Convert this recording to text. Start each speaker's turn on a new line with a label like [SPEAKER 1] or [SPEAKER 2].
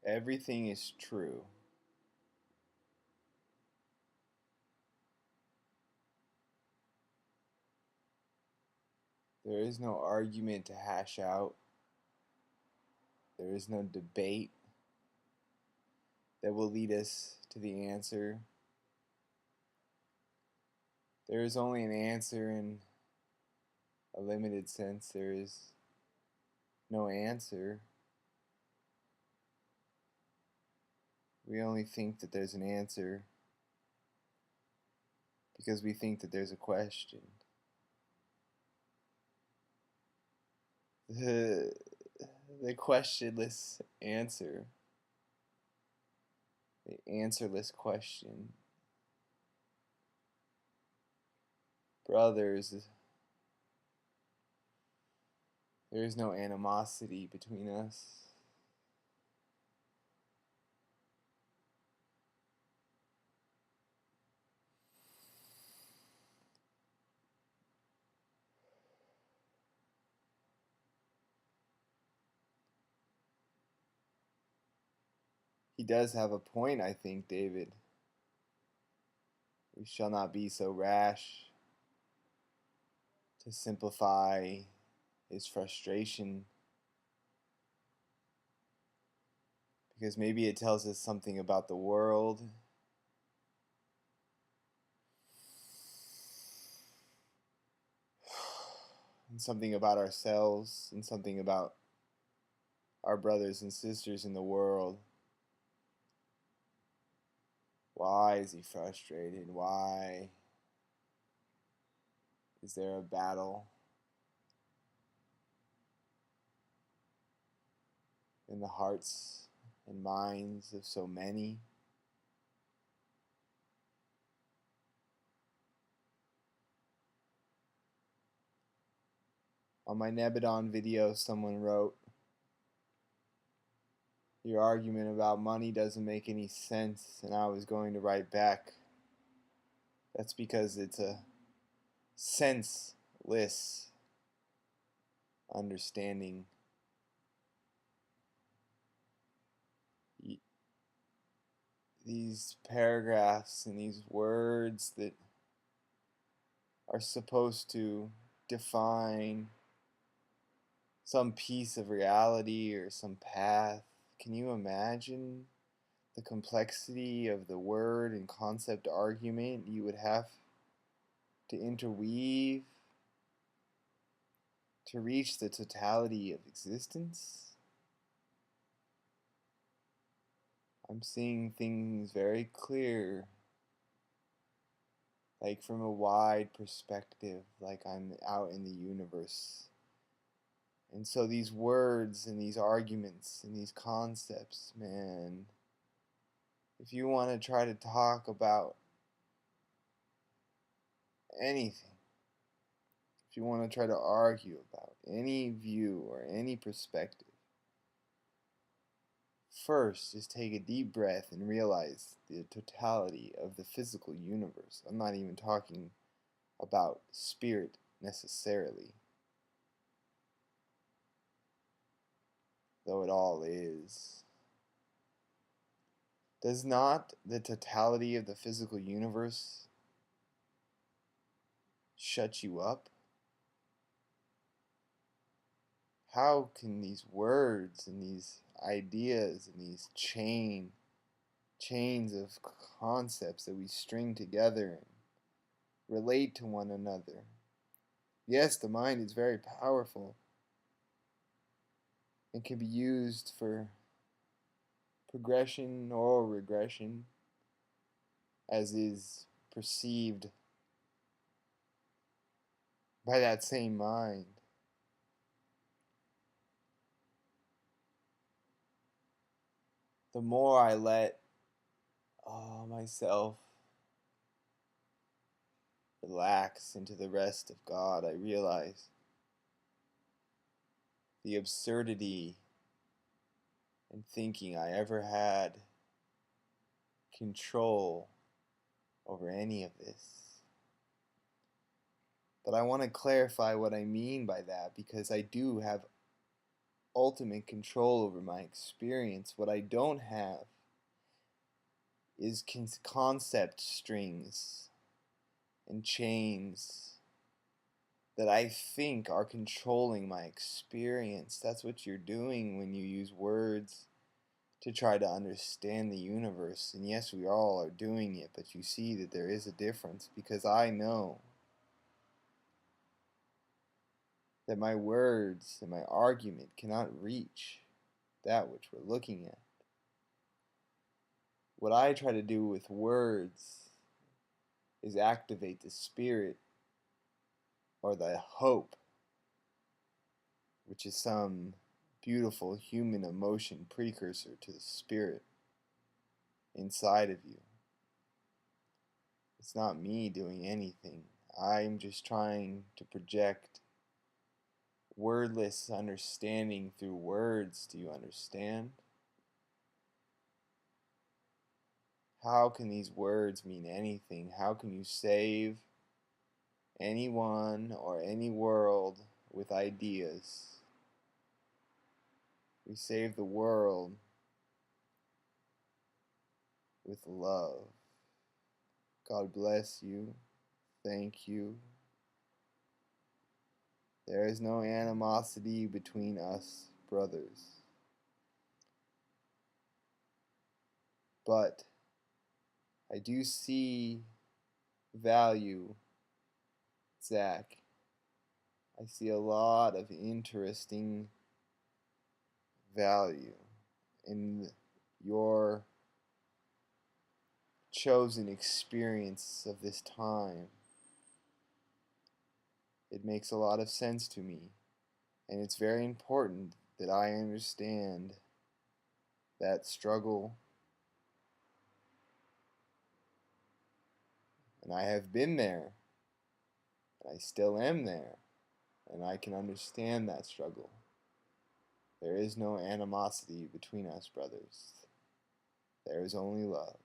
[SPEAKER 1] Everything is true. There is no argument to hash out. There is no debate that will lead us to the answer. There is only an answer in a limited sense. There is no answer. We only think that there's an answer because we think that there's a question. The, the questionless answer, the answerless question. Brothers, there is no animosity between us. He does have a point, I think, David. We shall not be so rash to simplify his frustration, because maybe it tells us something about the world, and something about ourselves, and something about our brothers and sisters in the world. Why is he frustrated? Why is there a battle in the hearts and minds of so many? On my Nebadon video, someone wrote, "Your argument about money doesn't make any sense," and I was going to write back, "That's because it's a senseless understanding." These paragraphs and these words that are supposed to define some piece of reality or some path. Can you imagine the complexity of the word and concept argument you would have to interweave to reach the totality of existence? I'm seeing things very clear, like from a wide perspective, like I'm out in the universe. And so these words and these arguments and these concepts, man, if you want to try to talk about anything, if you want to try to argue about any view or any perspective, first just take a deep breath and realize the totality of the physical universe. I'm not even talking about spirit necessarily, though it all is. Does not the totality of the physical universe shut you up? How can these words and these ideas and these chains of concepts that we string together and relate to one another? Yes, the mind is very powerful and can be used for progression or regression as is perceived by that same mind. The more I let myself relax into the rest of God, I realize the absurdity in thinking I ever had control over any of this. But I want to clarify what I mean by that, because I do have ultimate control over my experience. What I don't have is concept strings and chains that I think are controlling my experience. That's what you're doing when you use words to try to understand the universe. And yes, we all are doing it, but you see that there is a difference, because I know that my words and my argument cannot reach that which we're looking at. What I try to do with words is activate the spirit, or the hope, which is some beautiful human emotion precursor to the spirit inside of you. It's not me doing anything. I'm just trying to project wordless understanding through words. Do you understand? How can these words mean anything? How can you save anyone or any world with ideas? We save the world with love. God bless you. Thank you. There is no animosity between us, brothers. But I do see value, Zach. I see a lot of interesting value in your chosen experience of this time. It makes a lot of sense to me, and it's very important that I understand that struggle. And I have been there, and I still am there, and I can understand that struggle. There is no animosity between us, brothers. There is only love.